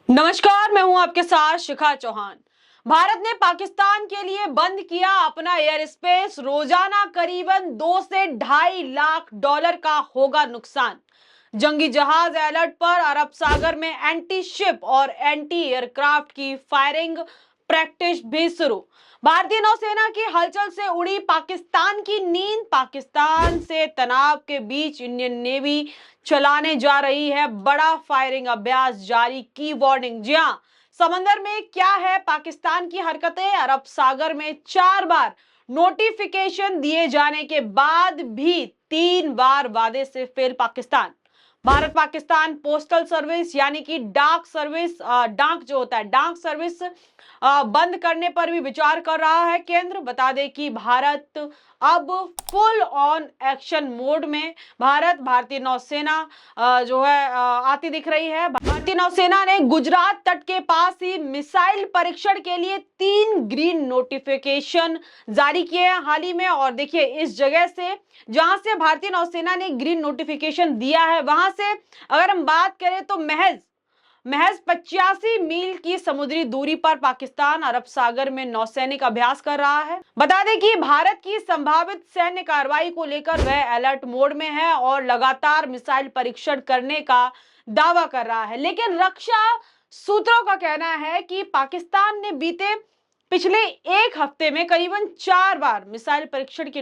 नमस्कार, मैं हूं आपके साथ शिखा चौहान। भारत ने पाकिस्तान के लिए बंद किया अपना एयर स्पेस। रोजाना करीबन 2 से $2.5 लाख का होगा नुकसान। जंगी जहाज अलर्ट पर। अरब सागर में एंटी शिप और एंटी एयरक्राफ्ट की फायरिंग प्रैक्टिस भी शुरू। भारतीय नौसेना की हलचल से उड़ी पाकिस्तान की नींद। पाकिस्तान से तनाव के बीच इंडियन नेवी चलाने जा रही है बड़ा फायरिंग अभ्यास जारी की वार्निंग। जी हां, समंदर में क्या है पाकिस्तान की हरकतें। अरब सागर में 4 बार नोटिफिकेशन दिए जाने के बाद भी 3 बार वादे से fail Pakistan. Bharat Pakistan postal service यानी कि डाक सर्विस, डाक जो होता है डाक सर्विस बंद करने पर भी विचार कर रहा है केंद्र। बता दें कि भारत अब फुल ऑन एक्शन मोड में भारतीय नौसेना जो है आती दिख रही है। भारतीय नौसेना ने गुजरात तट के पास ही मिसाइल परीक्षण के लिए 3 ग्रीन नोटिफिकेशन जारी किए हैं हाल ही में। और देखिए, इस जगह से जहां से भारतीय नौसेना ने ग्रीन नोटिफिकेशन दिया है, वहां से अगर हम बात करें तो महज 85 मील की समुद्री दूरी पर पाकिस्तान अरब सागर में नौसैनिक अभ्यास कर रहा है। बता दें कि भारत की संभावित सैन्य कार्रवाई को लेकर वह अलर्ट मोड में है और लगातार मिसाइल परीक्षण करने का दावा कर रहा है। लेकिन रक्षा सूत्रों का कहना है कि पाकिस्तान ने पिछले एक हफ्ते में करीबन 4 बार मिसाइल परीक्षण के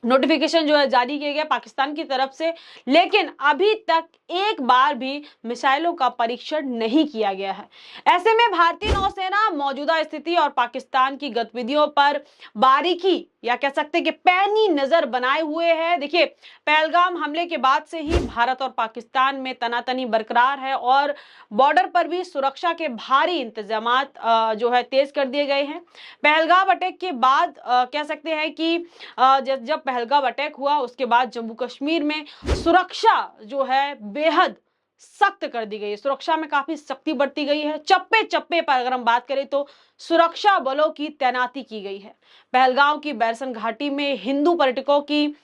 नोटिफिकेशन जो है जारी किए गए पाकिस्तान की तरफ से, लेकिन अभी तक एक बार भी मिसाइलों का परीक्षण नहीं किया गया है। ऐसे में भारतीय नौसेना मौजूदा स्थिति और पाकिस्तान की गतिविधियों पर बारीकी या कह सकते हैं कि पैनी नजर बनाए हुए है। देखिए, पहलगाम हमले के बाद से ही भारत और पाकिस्तान में तनातनी बरकरार है और बॉर्डर पर भी सुरक्षा के भारी इंतजामात जो है तेज कर दिए गए हैं। पहलगाम अटैक के बाद कह सकते हैं कि जब पहलगाम अटैक हुआ उसके बाद जम्मू कश्मीर में सुरक्षा जो है बेहद सख्त कर दी गई है। सुरक्षा में काफी सख्ती बरती गई है। चप्पे चप्पे पर अगर हम बात करें तो सुरक्षा बलों की तैनाती की गई है। पहलगाम की बैरसन घाटी में हिंदू पर्यटकों की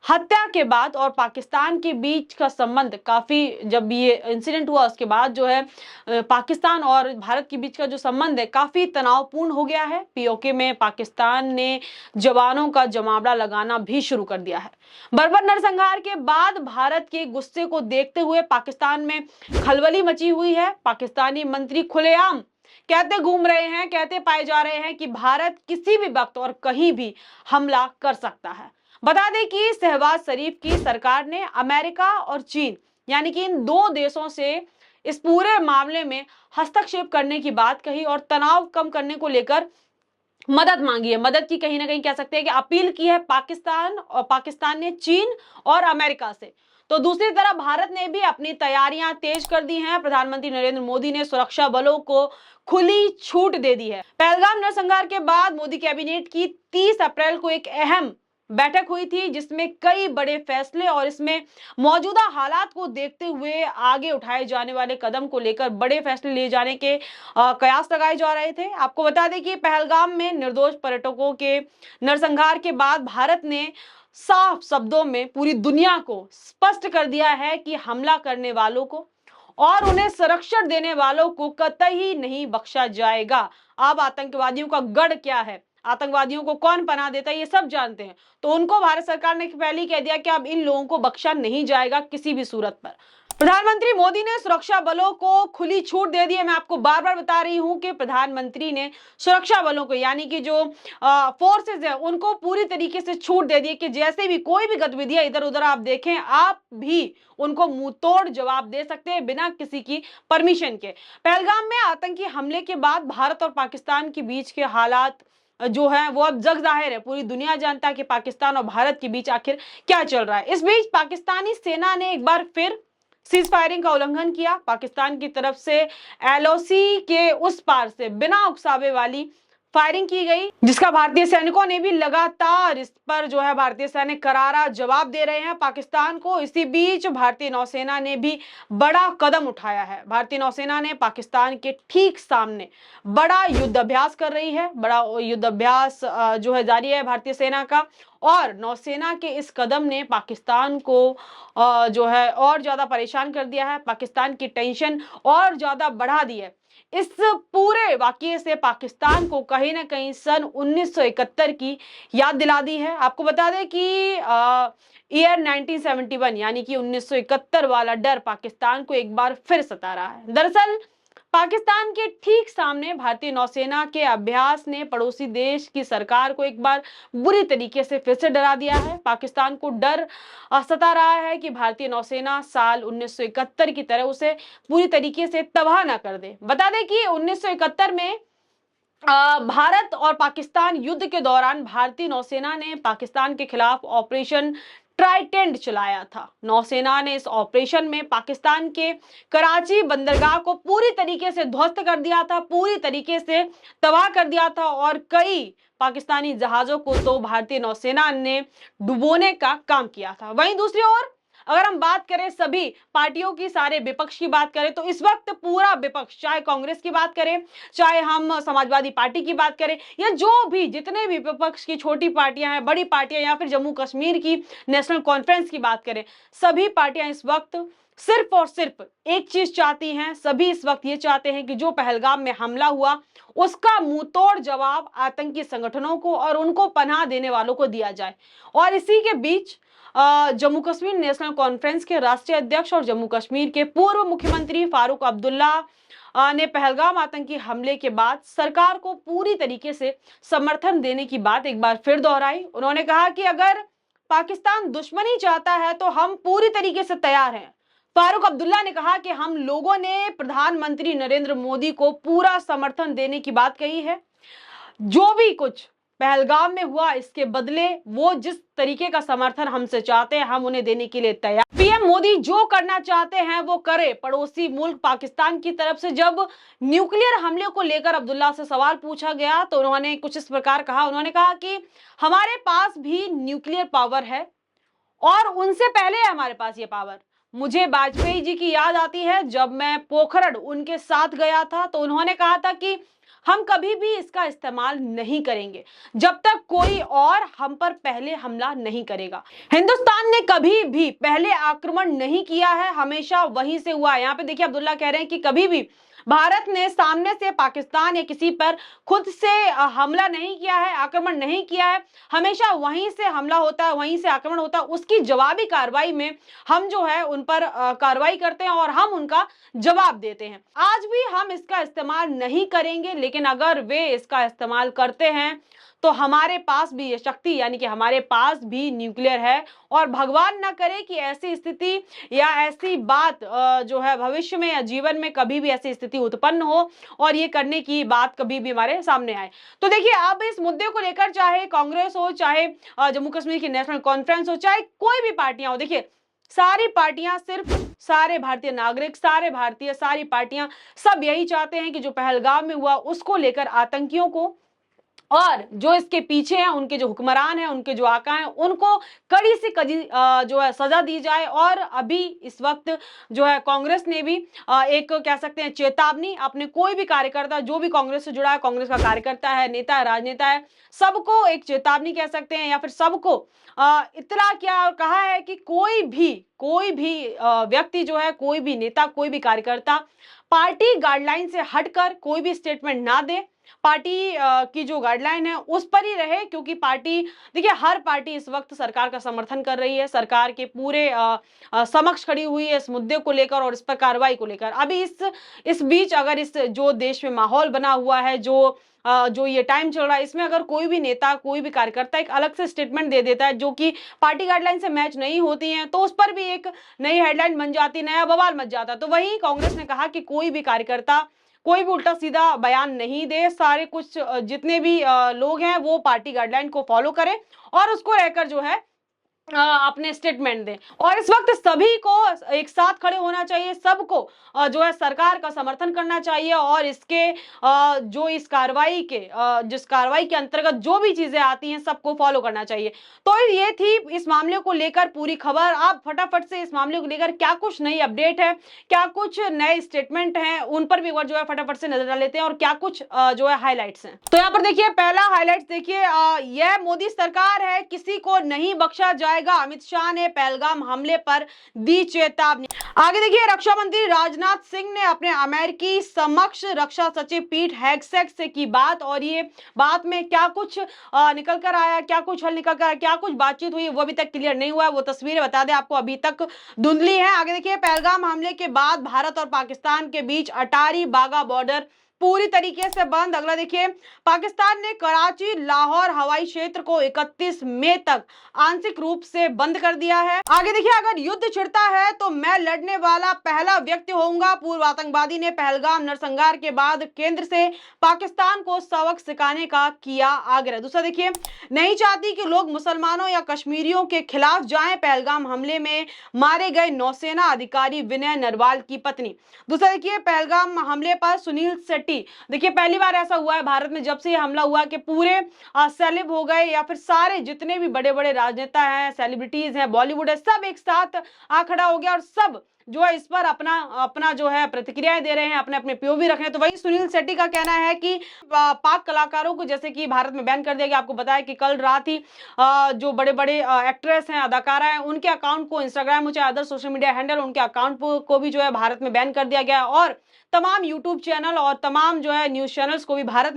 हत्या के बाद और पाकिस्तान के बीच का संबंध जब ये इंसिडेंट हुआ उसके बाद जो है पाकिस्तान और भारत के बीच का जो संबंध है काफी तनावपूर्ण हो गया है। पीओके में पाकिस्तान ने जवानों का जमावड़ा लगाना भी शुरू कर दिया है। बर्बर नरसंहार के बाद भारत के गुस्से को देखते हुए पाकिस्तान में खलबली मची हुई है। पाकिस्तानी मंत्री खुलेआम कहते पाए जा रहे हैं कि भारत किसी भी वक्त और कहीं भी हमला कर सकता है। बता दें कि शहबाज शरीफ की सरकार ने अमेरिका और चीन यानी कि इन 2 देशों से इस पूरे मामले में हस्तक्षेप करने की बात कही और तनाव कम करने को लेकर मदद मांगी है। मदद की कहीं ना कहीं कह सकते हैं कि अपील की है पाकिस्तान ने चीन और अमेरिका से। तो दूसरी तरफ भारत ने भी अपनी तैयारियां तेज कर दी हैं। प्रधानमंत्री नरेंद्र मोदी ने सुरक्षा बलों को खुली छूट दे दी है। पहलगाम नरसंहार के बाद मोदी कैबिनेट की 30 अप्रैल को एक अहम बैठक हुई थी जिसमें कई बड़े फैसले और इसमें मौजूदा हालात को देखते हुए आगे उठाए जाने वाले कदम को लेकर बड़े फैसले लिए जाने के कयास लगाए जा रहे थे। आपको बता दें कि पहलगाम में निर्दोष पर्यटकों के नरसंहार के बाद भारत ने साफ शब्दों में पूरी दुनिया को स्पष्ट कर दिया है कि हमला करने वालों को और उन्हें संरक्षण देने वालों को कतई नहीं बख्शा जाएगा। अब आतंकवादियों का गढ़ क्या है, आतंकवादियों को कौन पनाह देता है, ये सब जानते हैं। तो उनको भारत सरकार ने पहले ही कह दिया कि अब इन लोगों को बख्शा नहीं जाएगा किसी भी सूरत पर। प्रधानमंत्री मोदी ने सुरक्षा बलों को खुली छूट दे दी है। मैं आपको बार बार बता रही हूं कि प्रधानमंत्री ने सुरक्षा बलों को यानी कि जो फोर्सेज है उनको पूरी तरीके से छूट दे दी है कि जैसे भी कोई भी गतिविधियां इधर उधर आप देखें, आप भी उनको मुंह तोड़ जवाब दे सकते हैं बिना किसी की परमिशन के। पहलगाम में आतंकी हमले के बाद भारत और पाकिस्तान के बीच के हालात जो है वो अब जग जाहिर है। पूरी दुनिया जानता है कि पाकिस्तान और भारत के बीच आखिर क्या चल रहा है। इस बीच पाकिस्तानी सेना ने एक बार फिर सीज फायरिंग का उल्लंघन किया। पाकिस्तान की तरफ से एलओसी के उस पार से बिना उकसावे वाली फायरिंग की गई जिसका भारतीय सैनिकों ने भी लगातार इस पर जो है भारतीय सैनिक करारा जवाब दे रहे हैं पाकिस्तान को। इसी बीच भारतीय नौसेना ने भी बड़ा कदम उठाया है। भारतीय नौसेना ने पाकिस्तान के ठीक सामने बड़ा युद्ध अभ्यास कर रही है। बड़ा युद्ध अभ्यास जो है जारी है भारतीय सेना का और नौसेना के इस कदम ने पाकिस्तान को जो है और ज्यादा परेशान कर दिया है, पाकिस्तान की टेंशन और ज्यादा बढ़ा दी है। इस पूरे वाकये से पाकिस्तान को कहीं ना कहीं सन 1971 की याद दिला दी है। आपको बता दें कि ईयर 1971 यानी कि 1971 वाला डर पाकिस्तान को एक बार फिर सता रहा है। दरअसल पाकिस्तान के ठीक सामने भारतीय नौसेना के अभ्यास ने पड़ोसी देश की सरकार को एक बार बुरी तरीके से फिर से डरा दिया है। पाकिस्तान को डर सता रहा है कि भारतीय नौसेना साल 1971 की तरह उसे पूरी तरीके से तबाह ना कर दे। बता दें कि 1971 में भारत और पाकिस्तान युद्ध के दौरान भारतीय नौसेना ने पाकिस्तान के खिलाफ ऑपरेशन ट्राइडेंट चलाया था। नौसेना ने इस ऑपरेशन में पाकिस्तान के कराची बंदरगाह को पूरी तरीके से ध्वस्त कर दिया था, पूरी तरीके से तबाह कर दिया था और कई पाकिस्तानी जहाजों को तो भारतीय नौसेना ने डुबोने का काम किया था। वहीं दूसरी ओर अगर हम बात करें सभी पार्टियों की, सारे विपक्ष की बात करें, तो इस वक्त पूरा विपक्ष, चाहे कांग्रेस की बात करें, चाहे हम समाजवादी पार्टी की बात करें, या जो भी जितने भी विपक्ष की छोटी पार्टियां हैं, बड़ी पार्टियां, या फिर जम्मू कश्मीर की नेशनल कॉन्फ्रेंस की बात करें, सभी पार्टियां इस वक्त सिर्फ और सिर्फ एक चीज चाहती हैं। सभी इस वक्त ये चाहते हैं कि जो पहलगाम में हमला हुआ उसका मुंहतोड़ जवाब आतंकी संगठनों को और उनको पनाह देने वालों को दिया जाए। और इसी के बीच जम्मू कश्मीर नेशनल कॉन्फ्रेंस के राष्ट्रीय अध्यक्ष और जम्मू कश्मीर के पूर्व मुख्यमंत्री फारूक अब्दुल्ला ने पहलगाम आतंकी हमले के बाद सरकार को पूरी तरीके से समर्थन देने की बात एक बार फिर दोहराई। उन्होंने कहा कि अगर पाकिस्तान दुश्मनी चाहता है तो हम पूरी तरीके से तैयार हैं। फारूक अब्दुल्ला ने कहा कि हम लोगों ने प्रधानमंत्री नरेंद्र मोदी को पूरा समर्थन देने की बात कही है। जो भी कुछ पहलगाम में हुआ इसके बदले वो जिस तरीके का समर्थन हमसे चाहते हैं हम उन्हें देने के लिए तैयार। पीएम मोदी जो करना चाहते हैं वो करे। पड़ोसी मुल्क पाकिस्तान की तरफ से जब न्यूक्लियर हमले को लेकर अब्दुल्ला से सवाल पूछा गया तो उन्होंने कुछ इस प्रकार कहा। उन्होंने कहा कि हमारे पास भी न्यूक्लियर पावर है और उनसे पहले है हमारे पास ये पावर। मुझे वाजपेयी जी की याद आती है, जब मैं पोखरण उनके साथ गया था तो उन्होंने कहा था कि हम कभी भी इसका इस्तेमाल नहीं करेंगे जब तक कोई और हम पर पहले हमला नहीं करेगा। हिंदुस्तान ने कभी भी पहले आक्रमण नहीं किया है, हमेशा वहीं से हुआ है। यहाँ पे देखिए अब्दुल्ला कह रहे हैं कि कभी भी भारत ने सामने से पाकिस्तान या किसी पर खुद से हमला नहीं किया है, आक्रमण नहीं किया है, हमेशा वहीं से हमला होता है, वहीं से आक्रमण होता है। उसकी जवाबी कार्रवाई में हम जो है उन पर कार्रवाई करते हैं और हम उनका जवाब देते हैं। आज भी हम इसका इस्तेमाल नहीं करेंगे, लेकिन अगर वे इसका इस्तेमाल करते हैं तो हमारे पास भी ये शक्ति यानी कि हमारे पास भी न्यूक्लियर है। और भगवान ना करे कि ऐसी स्थिति या ऐसी बात जो है भविष्य में या जीवन में कभी भी ऐसी स्थिति उत्पन्न हो और ये करने की बात कभी भी हमारे सामने आए। तो देखिए अब इस मुद्दे को लेकर चाहे कांग्रेस हो, चाहे जम्मू कश्मीर की नेशनल कॉन्फ्रेंस हो, चाहे कोई भी पार्टियां हो, देखिए सारी पार्टियां, सिर्फ सारे भारतीय नागरिक, सारे भारतीय, सारी पार्टियां सब यही चाहते हैं कि जो पहलगाम में हुआ उसको लेकर आतंकियों को और जो इसके पीछे हैं, उनके जो हुक्मरान हैं, उनके जो आका हैं, उनको कड़ी से कड़ी जो है सजा दी जाए। और अभी इस वक्त जो है कांग्रेस ने भी एक कह सकते हैं चेतावनी अपने कोई भी कार्यकर्ता, जो भी कांग्रेस से जुड़ा है, कांग्रेस का कार्यकर्ता है, नेता है, राजनेता है, सबको एक चेतावनी कह सकते हैं या फिर सबको इतना क्या कहा है कि कोई भी व्यक्ति जो है, कोई भी नेता, कोई भी कार्यकर्ता पार्टी गाइडलाइन से हटकर कोई भी स्टेटमेंट ना दे। पार्टी की जो गाइडलाइन है उस पर ही रहे, क्योंकि पार्टी, देखिए हर पार्टी इस वक्त सरकार का समर्थन कर रही है, सरकार के पूरे समक्ष खड़ी हुई है इस मुद्दे को लेकर और इस पर कार्रवाई को लेकर। अभी इस बीच अगर इस जो देश में माहौल बना हुआ है, जो ये टाइम चल रहा है, इसमें अगर कोई भी नेता, कोई भी कार्यकर्ता एक अलग से स्टेटमेंट दे देता है जो कि पार्टी गाइडलाइन से मैच नहीं होती है, तो उस पर भी एक नई हेडलाइन बन जाती, नया बवाल मच जाता। तो वही कांग्रेस ने कहा कि कोई भी कार्यकर्ता कोई भी उल्टा सीधा बयान नहीं दे, सारे कुछ जितने भी लोग हैं वो पार्टी गाइडलाइन को फॉलो करें और उसको रहकर जो है अपने स्टेटमेंट दें। और इस वक्त सभी को एक साथ खड़े होना चाहिए, सबको जो है सरकार का समर्थन करना चाहिए और इसके जो इस कार्रवाई के जिस कार्रवाई के अंतर्गत जो भी चीजें आती हैं सबको फॉलो करना चाहिए। तो ये थी इस मामले को लेकर पूरी खबर। आप फटाफट से इस मामले को लेकर क्या कुछ नई अपडेट है, क्या कुछ नए स्टेटमेंट हैं, उन पर भी एक बार जो है फटाफट से नजर डाल लेते हैं और क्या कुछ जो है हाईलाइट्स हैं। तो यहाँ पर देखिए पहला हाईलाइट देखिए, यह मोदी सरकार है, किसी को नहीं बख्शा जाएगा। अमित शाह ने पहलगाम हमले पर दी चेतावनी। आगे देखिए रक्षा मंत्री राजनाथ सिंह ने अपने अमेरिकी समक्ष रक्षा सचिव पीट हेगसेट से की बात और ये बात में क्या कुछ निकल कर आया, क्या कुछ हल निकल कर आया, क्या कुछ बातचीत हुई वो अभी तक क्लियर नहीं हुआ है। वो तस्वीरें बता दें आपको अभी तक धुंधली है। आगे देखिए पहलगाम हमले के बाद भारत और पाकिस्तान के बीच अटारी बागा बॉर्डर पूरी तरीके से बंद। अगला देखिए पाकिस्तान ने कराची लाहौर हवाई क्षेत्र को 31 मई तक आंशिक रूप से बंद कर दिया है। आगे देखिए अगर युद्ध छिड़ता है तो मैं लड़ने वाला पहला व्यक्ति होऊंगा। पूर्व आतंकवादी ने पहलगाम नरसंहार के बाद केंद्र से पाकिस्तान को सबक सिखाने का किया आग्रह। दूसरा देखिए नहीं चाहती कि लोग मुसलमानों या कश्मीरियों के खिलाफ जाएं। पहलगाम हमले में मारे गए नौसेना अधिकारी विनय नरवाल की पत्नी। दूसरा देखिए पहलगाम हमले पर सुनील शेट्टी। देखिए पहली बार ऐसा हुआ है भारत में जब से ये हमला हुआ कि पूरे सेलेब हो गए या फिर सारे जितने भी बड़े बड़े राजनेता हैं, सेलिब्रिटीज हैं, बॉलीवुड है, सब एक साथ आ खड़ा हो गया और सब जो है इस पर अपना अपना जो है प्रतिक्रियाएं दे रहे हैं, अपने अपने पीओवी रख रहे हैं। तो वही सुनील शेट्टी का कहना है कि पाक कलाकारों को जैसे कि भारत में बैन कर दिया गया। आपको बताया कि कल रात ही जो बड़े बड़े एक्ट्रेस हैं, अदाकारा हैं, उनके अकाउंट को इंस्टाग्राम हो चाहे अदर सोशल मीडिया हैंडल, उनके अकाउंट को भी जो है भारत में बैन कर दिया गया और तमाम यूट्यूब चैनल और तमाम जो है न्यूज चैनल्स को भी भारत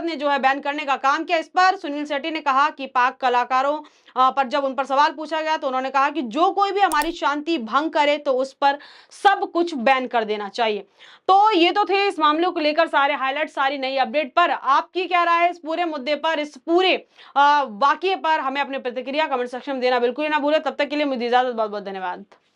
ने जो है बैन करने का काम किया। इस पर सुनील शेट्टी ने कहा कि पाक कलाकारों पर जब उन पर सवाल पूछा गया तो उन्होंने कहा कि जो कोई भी हमारी शांति भंग करे तो उस पर सब कुछ बैन कर देना चाहिए। तो ये तो थे इस मामले को लेकर सारे हाईलाइट, सारी नई अपडेट पर। आपकी क्या राय है इस पूरे मुद्दे पर, इस पूरे वाकये पर? हमें अपनी प्रतिक्रिया कमेंट सेक्शन में देना बिल्कुल ना भूले। तब तक के लिए मुझे इजाजत, बहुत बहुत धन्यवाद।